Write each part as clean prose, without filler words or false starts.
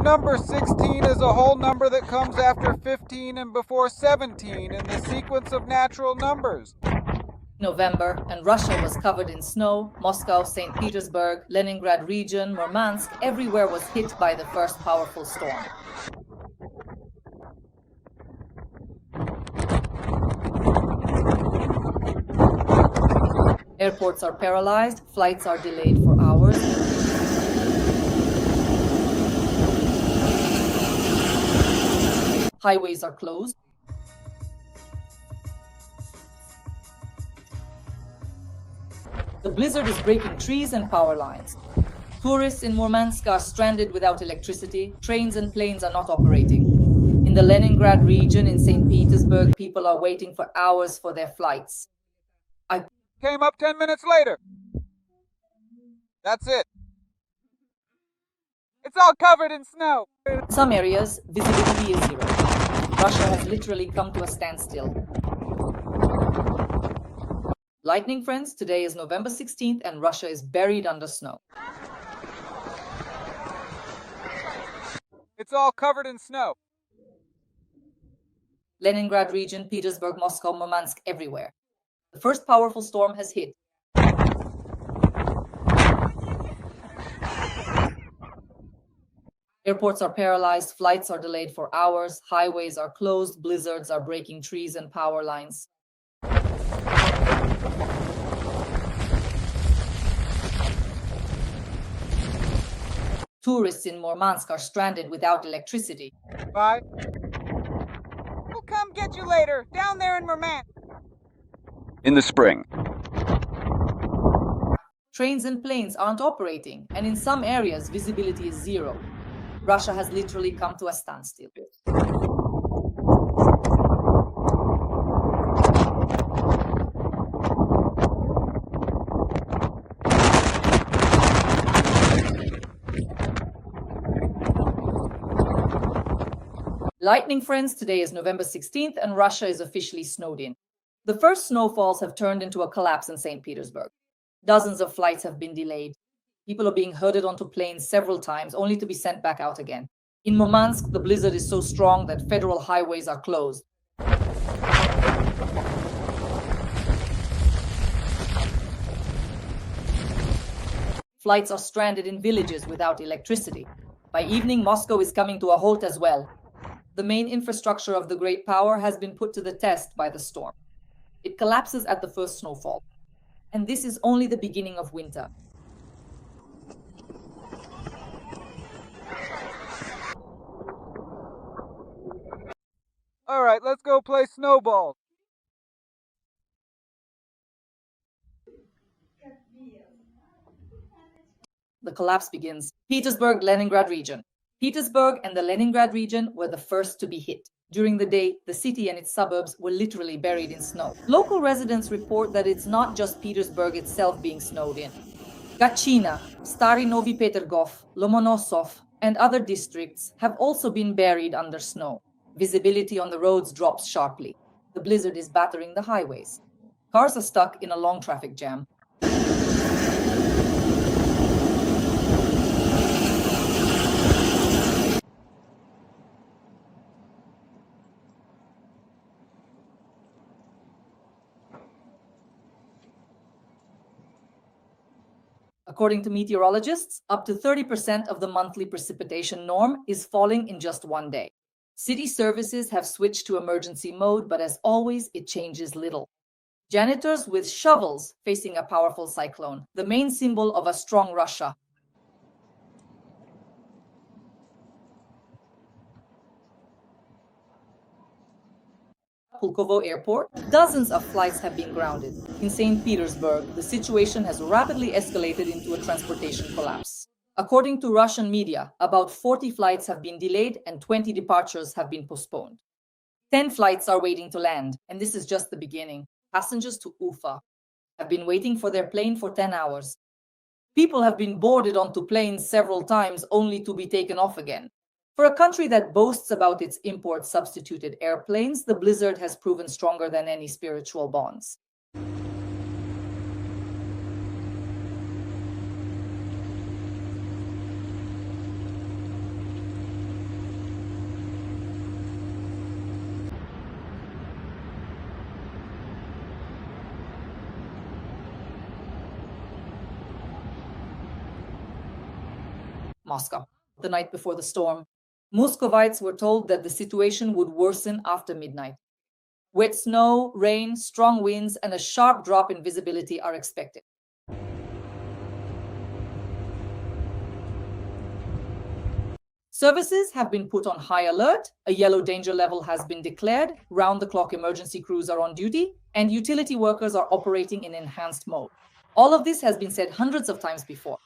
number 16 is a whole number that comes after 15 and before 17 in the sequence of natural numbers. November, and Russia was covered in snow. Moscow, St. Petersburg, Leningrad region, Murmansk, everywhere was hit by the first powerful storm. Airports are paralyzed, flights are delayed for hours. Highways are closed. The blizzard is breaking trees and power lines. Tourists in Murmansk are stranded without electricity. Trains and planes are not operating. In the Leningrad region in St. Petersburg, people are waiting for hours for their flights. I came up 10 minutes later. That's it. It's all covered in snow. In some areas, visibility is zero. Russia has literally come to a standstill. Lightning friends, today is November 16th and Russia is buried under snow. It's all covered in snow. Leningrad region, Petersburg, Moscow, Murmansk, everywhere. The first powerful storm has hit. Airports are paralyzed, flights are delayed for hours, highways are closed, blizzards are breaking trees and power lines. Tourists in Murmansk are stranded without electricity. Bye. We'll come get you later, down there in Murmansk. In the spring. Trains and planes aren't operating, and in some areas, visibility is zero. Russia has literally come to a standstill. Lightning friends, today is November 16th and Russia is officially snowed in. The first snowfalls have turned into a collapse in St. Petersburg. Dozens of flights have been delayed. People are being herded onto planes several times, only to be sent back out again. In Murmansk, the blizzard is so strong that federal highways are closed. Flights are stranded in villages without electricity. By evening, Moscow is coming to a halt as well. The main infrastructure of the great power has been put to the test by the storm. It collapses at the first snowfall. And this is only the beginning of winter. All right, let's go play snowball. The collapse begins. Petersburg, Leningrad region. Petersburg and the Leningrad region were the first to be hit. During the day, the city and its suburbs were literally buried in snow. Local residents report that it's not just Petersburg itself being snowed in. Gachina, Stary Novi Petergov, Lomonosov, and other districts have also been buried under snow. Visibility on the roads drops sharply. The blizzard is battering the highways. Cars are stuck in a long traffic jam. According to meteorologists, up to 30% of the monthly precipitation norm is falling in just one day. City services have switched to emergency mode, but as always, it changes little. Janitors with shovels facing a powerful cyclone, the main symbol of a strong Russia. Pulkovo Airport, dozens of flights have been grounded. In St. Petersburg, the situation has rapidly escalated into a transportation collapse. According to Russian media, about 40 flights have been delayed and 20 departures have been postponed. 10 flights are waiting to land, and this is just the beginning. Passengers to Ufa have been waiting for their plane for 10 hours. People have been boarded onto planes several times only to be taken off again. For a country that boasts about its import-substituted airplanes, the blizzard has proven stronger than any spiritual bonds. Moscow. The night before the storm, Muscovites were told that the situation would worsen after midnight. Wet snow, rain, strong winds, and a sharp drop in visibility are expected. Services have been put on high alert, a yellow danger level has been declared, round-the-clock emergency crews are on duty, and utility workers are operating in enhanced mode. All of this has been said hundreds of times before.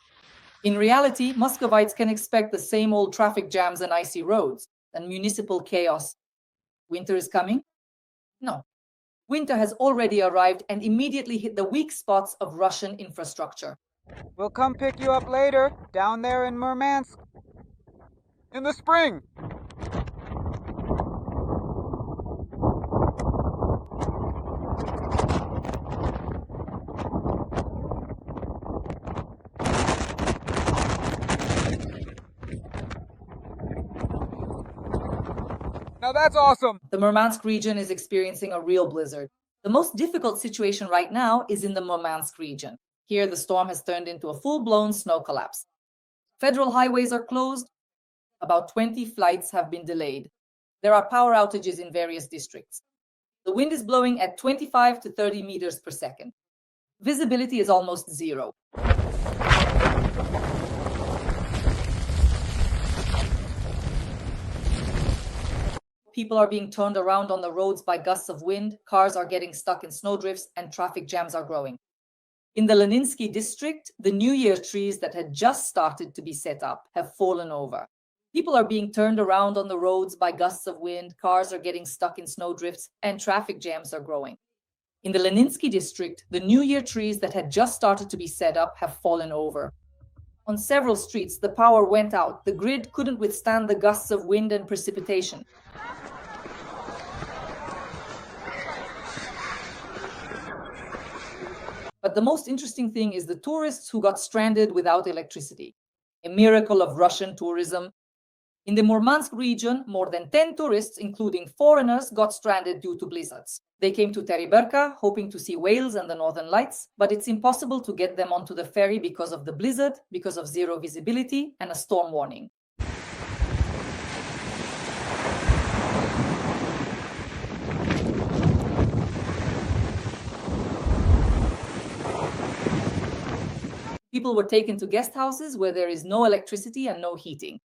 In reality, Muscovites can expect the same old traffic jams and icy roads and municipal chaos. Winter is coming? No. Winter has already arrived and immediately hit the weak spots of Russian infrastructure. We'll come pick you up later, down there in Murmansk. In the spring. Now that's awesome! The Murmansk region is experiencing a real blizzard. The most difficult situation right now is in the Murmansk region. Here, the storm has turned into a full-blown snow collapse. Federal highways are closed. About 20 flights have been delayed. There are power outages in various districts. The wind is blowing at 25 to 30 meters per second. Visibility is almost zero. People are being turned around on the roads by gusts of wind, cars are getting stuck in snowdrifts, and traffic jams are growing. In the Leninsky district, the New Year trees that had just started to be set up have fallen over. People are being turned around on the roads by gusts of wind, cars are getting stuck in snowdrifts, and traffic jams are growing. In the Leninsky district, the New Year trees that had just started to be set up have fallen over. On several streets, the power went out. The grid couldn't withstand the gusts of wind and precipitation. But the most interesting thing is the tourists who got stranded without electricity. A miracle of Russian tourism. In the Murmansk region, more than 10 tourists, including foreigners, got stranded due to blizzards. They came to Tereberka, hoping to see whales and the northern lights, but it's impossible to get them onto the ferry because of the blizzard, because of zero visibility, and a storm warning. People were taken to guest houses where there is no electricity and no heating.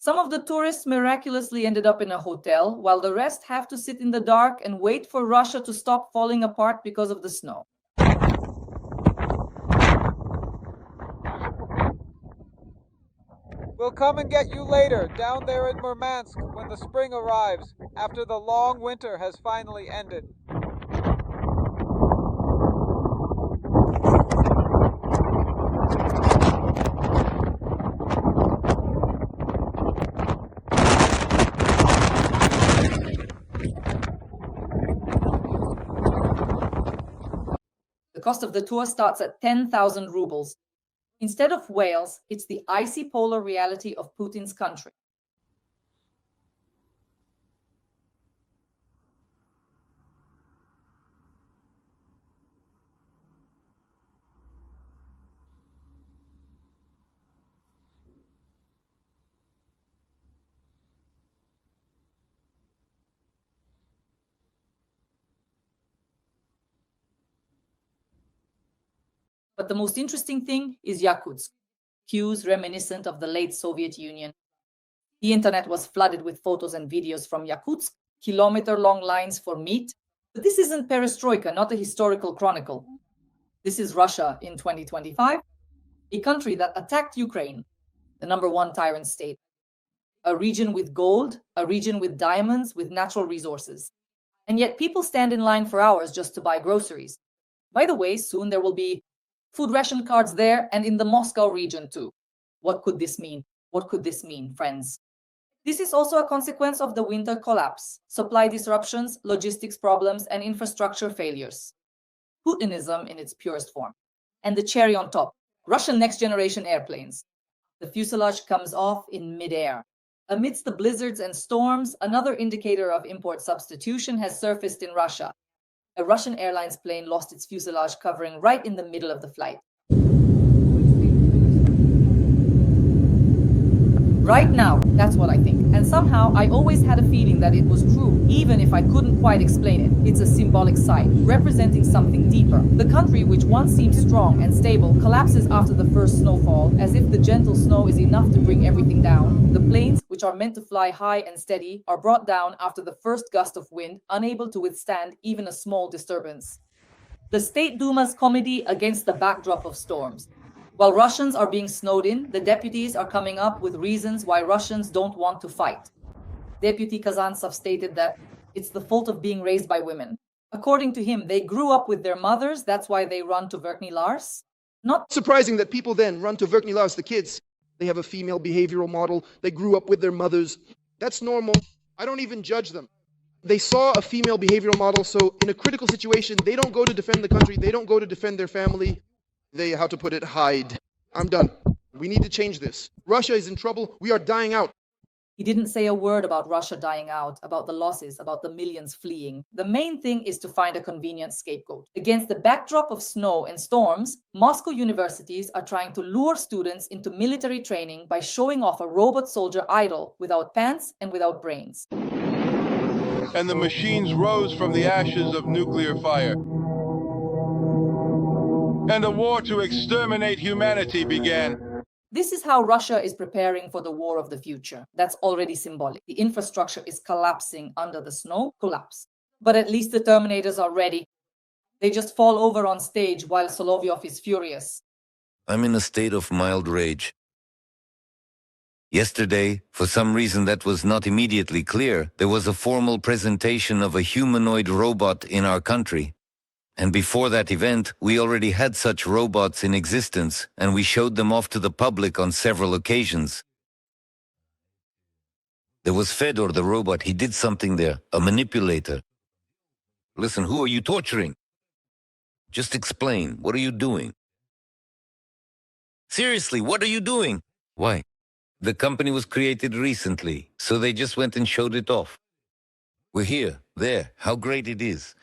Some of the tourists miraculously ended up in a hotel, while the rest have to sit in the dark and wait for Russia to stop falling apart because of the snow. We'll come and get you later, down there in Murmansk, when the spring arrives, after the long winter has finally ended. The cost of the tour starts at 10,000 rubles. Instead of whales, it's the icy polar reality of Putin's country. But the most interesting thing is Yakutsk, hues reminiscent of the late Soviet Union. The internet was flooded with photos and videos from Yakutsk, kilometer-long lines for meat. But this isn't perestroika, not a historical chronicle. This is Russia in 2025, a country that attacked Ukraine, the #1 tyrant state. A region with gold, a region with diamonds, with natural resources. And yet people stand in line for hours just to buy groceries. By the way, soon there will be food ration cards there and in the Moscow region too. What could this mean? What could this mean, friends? This is also a consequence of the winter collapse, supply disruptions, logistics problems, and infrastructure failures. Putinism in its purest form. And the cherry on top, Russian next-generation airplanes. The fuselage comes off in midair. Amidst the blizzards and storms, another indicator of import substitution has surfaced in Russia. A Russian Airlines plane lost its fuselage covering right in the middle of the flight. Right now, that's what I think. And somehow, I always had a feeling that it was true, even if I couldn't quite explain it. It's a symbolic sign, representing something deeper. The country, which once seemed strong and stable, collapses after the first snowfall, as if the gentle snow is enough to bring everything down. The planes, which are meant to fly high and steady, are brought down after the first gust of wind, unable to withstand even a small disturbance. The State Duma's comedy against the backdrop of storms. While Russians are being snowed in, the deputies are coming up with reasons why Russians don't want to fight. Deputy Kazantsov stated that it's the fault of being raised by women. According to him, they grew up with their mothers, that's why they run to Verkhny Lars. Not surprising that people then run to Verkhny Lars, the kids. They have a female behavioral model. They grew up with their mothers. That's normal. I don't even judge them. They saw a female behavioral model, so in a critical situation, they don't go to defend the country. They don't go to defend their family. They, how to put it, hide. I'm done. We need to change this. Russia is in trouble. We are dying out. He didn't say a word about Russia dying out, about the losses, about the millions fleeing. The main thing is to find a convenient scapegoat. Against the backdrop of snow and storms, Moscow universities are trying to lure students into military training by showing off a robot soldier idol without pants and without brains. And the machines rose from the ashes of nuclear fire. And a war to exterminate humanity began. This is how Russia is preparing for the war of the future. That's already symbolic. The infrastructure is collapsing under the snow, collapse. But at least the Terminators are ready. They just fall over on stage while Solovyov is furious. I'm in a state of mild rage. Yesterday, for some reason that was not immediately clear, there was a formal presentation of a humanoid robot in our country. And before that event, we already had such robots in existence, and we showed them off to the public on several occasions. There was Fedor the robot, he did something there, a manipulator. Listen, who are you torturing? Just explain, what are you doing? Seriously, what are you doing? Why? The company was created recently, so they just went and showed it off. We're here, there, how great it is.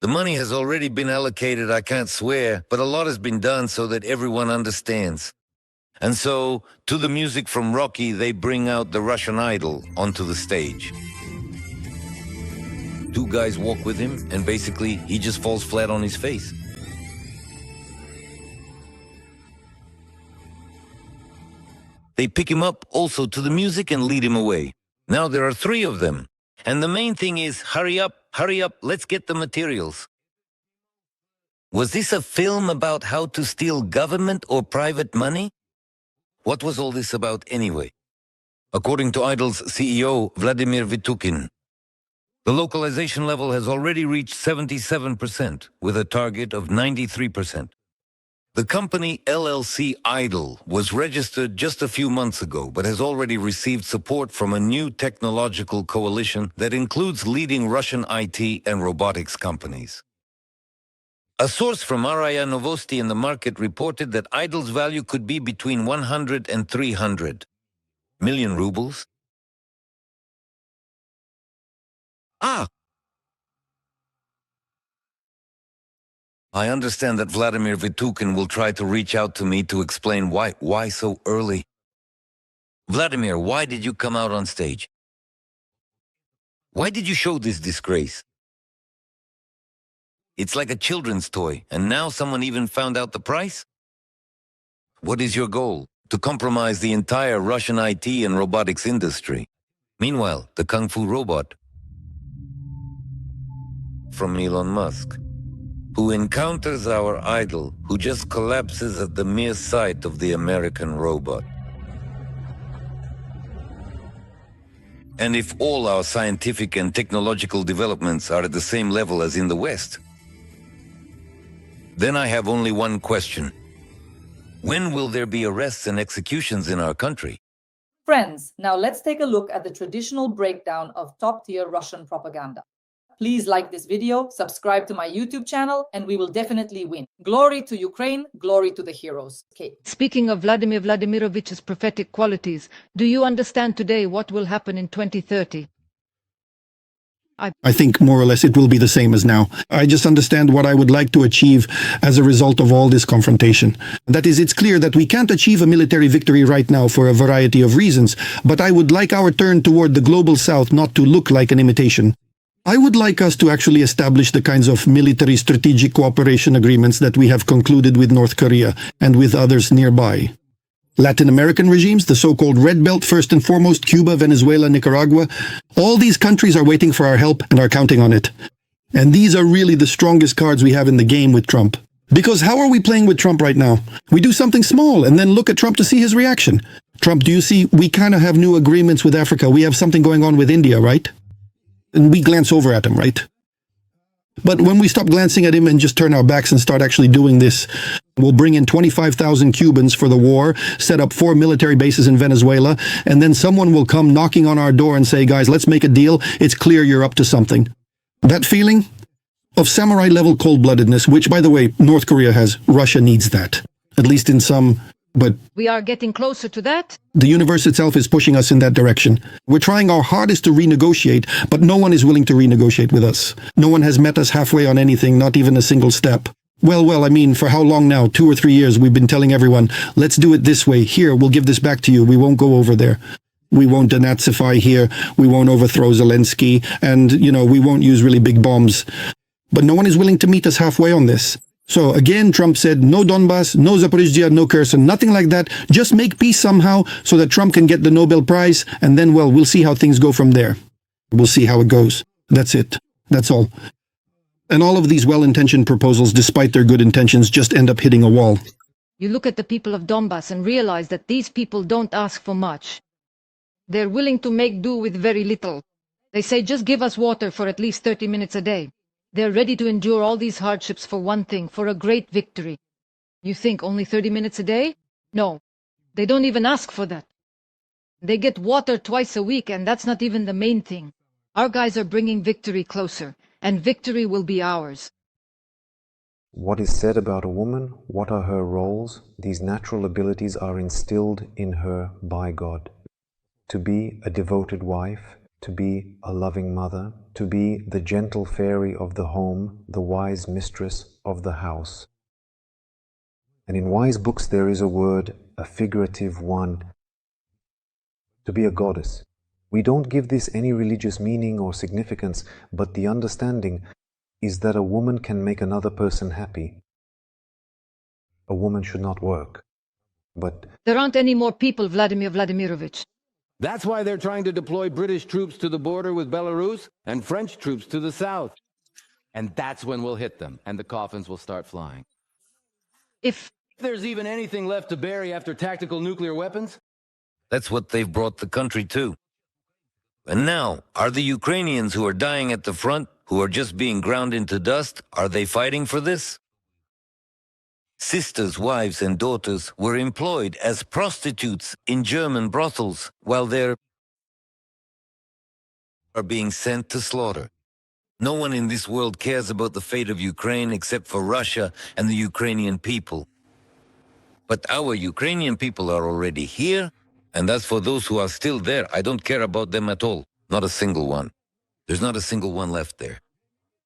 The money has already been allocated, I can't swear, but a lot has been done so that everyone understands. And so, to the music from Rocky, they bring out the Russian idol onto the stage. Two guys walk with him, and basically, he just falls flat on his face. They pick him up also to the music and lead him away. Now there are 3 of them. And the main thing is, hurry up, let's get the materials. Was this a film about how to steal government or private money? What was all this about anyway? According to Idol's CEO, Vladimir Vitukin, the localization level has already reached 77%, with a target of 93%. The company LLC Idol was registered just a few months ago, but has already received support from a new technological coalition that includes leading Russian IT and robotics companies. A source from RIA Novosti in the market reported that Idol's value could be between 100 and 300 million rubles. I understand that Vladimir Vitukin will try to reach out to me to explain why so early. Vladimir, why did you come out on stage? Why did you show this disgrace? It's like a children's toy, and now someone even found out the price? What is your goal? To compromise the entire Russian IT and robotics industry. Meanwhile, the Kung Fu robot from Elon Musk, who encounters our idol, who just collapses at the mere sight of the American robot. And if all our scientific and technological developments are at the same level as in the West, then I have only one question. When will there be arrests and executions in our country? Friends, now let's take a look at the traditional breakdown of top-tier Russian propaganda. Please like this video, subscribe to my YouTube channel, and we will definitely win. Glory to Ukraine, glory to the heroes. Okay. Speaking of Vladimir Vladimirovich's prophetic qualities, do you understand today what will happen in 2030? I think more or less it will be the same as now. I just understand what I would like to achieve as a result of all this confrontation. That is, it's clear that we can't achieve a military victory right now for a variety of reasons, but I would like our turn toward the global south not to look like an imitation. I would like us to actually establish the kinds of military strategic cooperation agreements that we have concluded with North Korea and with others nearby. Latin American regimes, the so-called Red Belt, first and foremost, Cuba, Venezuela, Nicaragua, all these countries are waiting for our help and are counting on it. And these are really the strongest cards we have in the game with Trump. Because how are we playing with Trump right now? We do something small and then look at Trump to see his reaction. Trump, do you see, we kind of have new agreements with Africa. We have something going on with India, right? And we glance over at him, right? But when we stop glancing at him and just turn our backs and start actually doing this, we'll bring in 25,000 Cubans for the war, set up 4 military bases in Venezuela, and then someone will come knocking on our door and say, guys, let's make a deal. It's clear you're up to something. That feeling of samurai-level cold-bloodedness, which, by the way, North Korea has, Russia needs that, at least in some, but We are getting closer to that. the universe itself is pushing us in that direction. We're trying our hardest to renegotiate, but no one is willing to renegotiate with us. No one has met us halfway on anything, not even a single step. Well, I mean, for how long now? 2 or 3 years we've been telling everyone, let's do it this way. Here, we'll give this back to you. We won't go over there. We won't denazify here. We won't overthrow Zelensky. And, we won't use really big bombs. But no one is willing to meet us halfway on this. So again, Trump said, no Donbass, no Zaporizhzhia, no Kherson, nothing like that. Just make peace somehow so that Trump can get the Nobel Prize. And then, we'll see how things go from there. We'll see how it goes. That's it. That's all. And all of these well-intentioned proposals, despite their good intentions, just end up hitting a wall. You look at the people of Donbass and realize that these people don't ask for much. They're willing to make do with very little. They say, just give us water for at least 30 minutes a day. They're ready to endure all these hardships for one thing, for a great victory. You think only 30 minutes a day? No, they don't even ask for that. They get water twice a week, and that's not even the main thing. Our guys are bringing victory closer, and victory will be ours. What is said about a woman? What are her roles? These natural abilities are instilled in her by God. To be a devoted wife, to be a loving mother, to be the gentle fairy of the home, the wise mistress of the house. And in wise books there is a word, a figurative one, to be a goddess. We don't give this any religious meaning or significance, but the understanding is that a woman can make another person happy. A woman should not work, but There aren't any more people, Vladimir Vladimirovich. That's why they're trying to deploy British troops to the border with Belarus and French troops to the south. And that's when we'll hit them, and the coffins will start flying. If there's even anything left to bury after tactical nuclear weapons. That's what they've brought the country to. And now, are the Ukrainians who are dying at the front, who are just being ground into dust, are they fighting for this? Sisters, wives, and daughters were employed as prostitutes in German brothels while they're being sent to slaughter. No one in this world cares about the fate of Ukraine except for Russia and the Ukrainian people. But our Ukrainian people are already here, and as for those who are still there, I don't care about them at all. Not a single one. There's not a single one left there.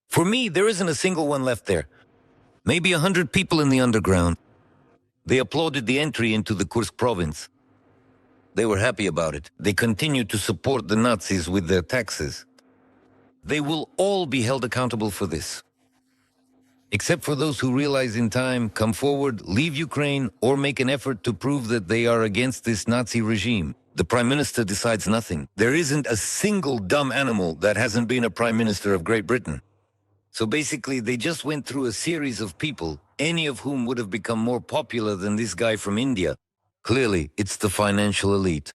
For me, there isn't a single one left there. Maybe 100 people in the underground. They applauded the entry into the Kursk province. They were happy about it. They continued to support the Nazis with their taxes. They will all be held accountable for this. Except for those who realize in time, come forward, leave Ukraine, or make an effort to prove that they are against this Nazi regime. The Prime Minister decides nothing. There isn't a single dumb animal that hasn't been a Prime Minister of Great Britain. So basically, they just went through a series of people, any of whom would have become more popular than this guy from India. Clearly, it's the financial elite.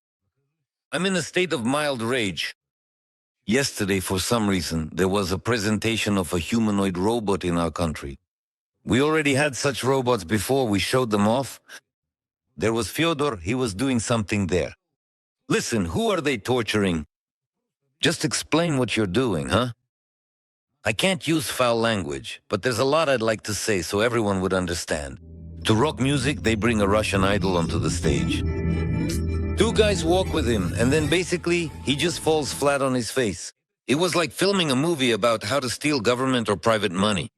I'm in a state of mild rage. Yesterday, for some reason, there was a presentation of a humanoid robot in our country. We already had such robots before, we showed them off. There was Fyodor, he was doing something there. Listen, who are they torturing? Just explain what you're doing, huh? I can't use foul language, but there's a lot I'd like to say so everyone would understand. To rock music, they bring a Russian idol onto the stage. 2 guys walk with him, and then basically, he just falls flat on his face. It was like filming a movie about how to steal government or private money.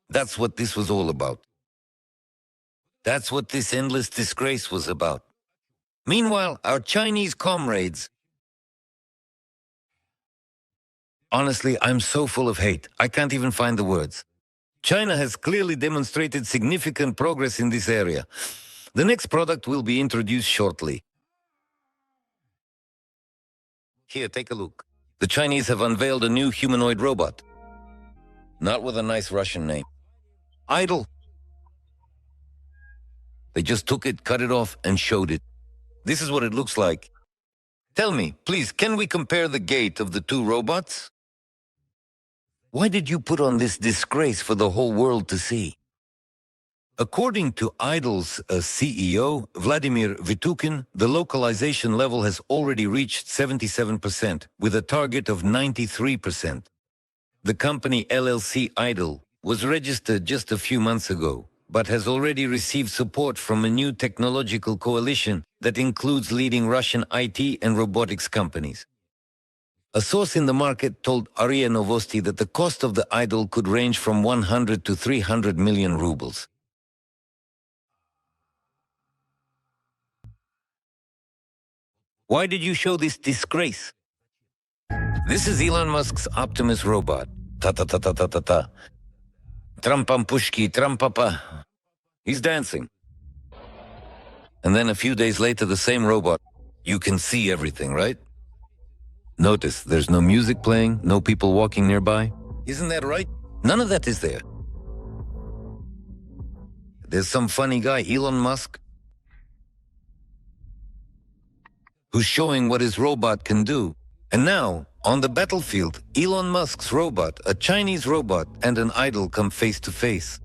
That's what this was all about. That's what this endless disgrace was about. Meanwhile, our Chinese comrades... Honestly, I'm so full of hate, I can't even find the words. China has clearly demonstrated significant progress in this area. The next product will be introduced shortly. Here, take a look. The Chinese have unveiled a new humanoid robot. Not with a nice Russian name. Idle. They just took it, cut it off, and showed it. This is what it looks like. Tell me, please, can we compare the gait of the two robots? Why did you put on this disgrace for the whole world to see? According to Idle's CEO, Vladimir Vitukin, the localization level has already reached 77%, with a target of 93%. The company LLC Idle was registered just a few months ago, but has already received support from a new technological coalition that includes leading Russian IT and robotics companies. A source in the market told RIA Novosti that the cost of the Idle could range from 100 to 300 million rubles. Why did you show this disgrace? This is Elon Musk's Optimus robot. Ta-ta-ta-ta-ta-ta-ta. Trampampushki, trampapa. He's dancing. And then a few days later, the same robot. You can see everything, right? Notice, there's no music playing, no people walking nearby. Isn't that right? None of that is there. There's some funny guy, Elon Musk, who's showing what his robot can do. And now, on the battlefield, Elon Musk's robot, a Chinese robot, and an idol come face to face.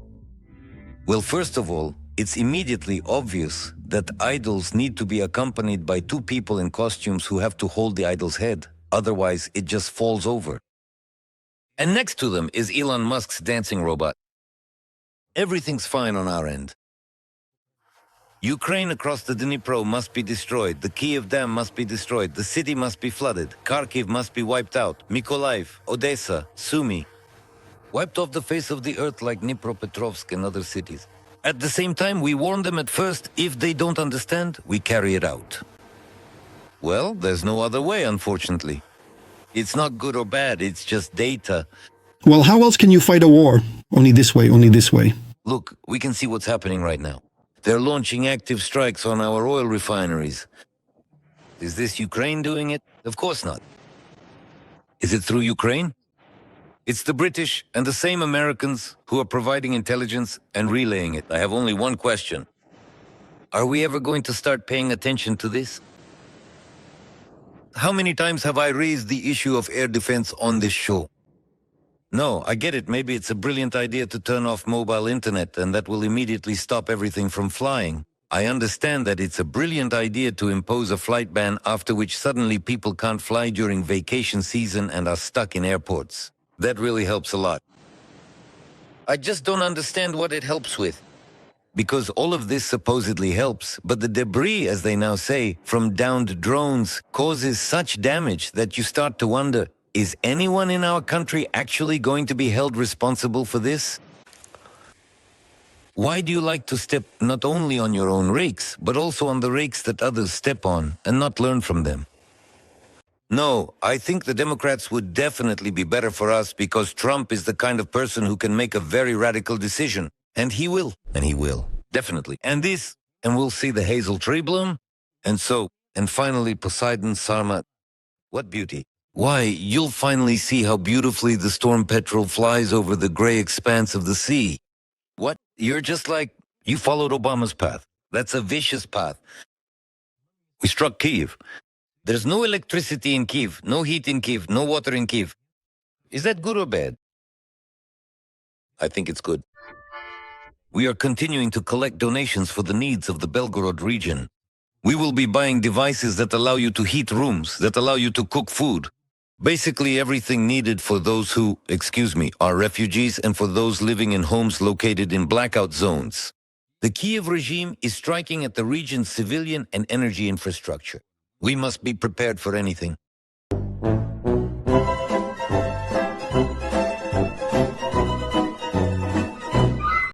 Well, first of all, it's immediately obvious that idols need to be accompanied by two people in costumes who have to hold the idol's head. Otherwise, it just falls over. And next to them is Elon Musk's dancing robot. Everything's fine on our end. Ukraine across the Dnipro must be destroyed, the Kiev Dam must be destroyed, the city must be flooded, Kharkiv must be wiped out, Mykolaiv, Odessa, Sumy, wiped off the face of the earth like Dnipropetrovsk and other cities. At the same time, we warn them at first, if they don't understand, we carry it out. Well, there's no other way, unfortunately. It's not good or bad, it's just data. Well, how else can you fight a war? Only this way, only this way. Look, we can see what's happening right now. They're launching active strikes on our oil refineries. Is this Ukraine doing it? Of course not. Is it through Ukraine? It's the British and the same Americans who are providing intelligence and relaying it. I have only one question. Are we ever going to start paying attention to this? How many times have I raised the issue of air defense on this show? No, I get it. Maybe it's a brilliant idea to turn off mobile internet and that will immediately stop everything from flying. I understand that it's a brilliant idea to impose a flight ban after which suddenly people can't fly during vacation season and are stuck in airports. That really helps a lot. I just don't understand what it helps with. Because all of this supposedly helps, but the debris, as they now say, from downed drones causes such damage that you start to wonder, is anyone in our country actually going to be held responsible for this? Why do you like to step not only on your own rakes, but also on the rakes that others step on and not learn from them? No, I think the Democrats would definitely be better for us because Trump is the kind of person who can make a very radical decision. And he will. And he will. Definitely. And this, and we'll see the hazel tree bloom. And so, and finally Poseidon, Sarma. What beauty. Why, you'll finally see how beautifully the storm petrel flies over the gray expanse of the sea. What? You're just like, you followed Obama's path. That's a vicious path. We struck Kyiv. There's no electricity in Kyiv, no heat in Kyiv, no water in Kyiv. Is that good or bad? I think it's good. We are continuing to collect donations for the needs of the Belgorod region. We will be buying devices that allow you to heat rooms, that allow you to cook food. Basically everything needed for those who, are refugees and for those living in homes located in blackout zones. The Kiev regime is striking at the region's civilian and energy infrastructure. We must be prepared for anything.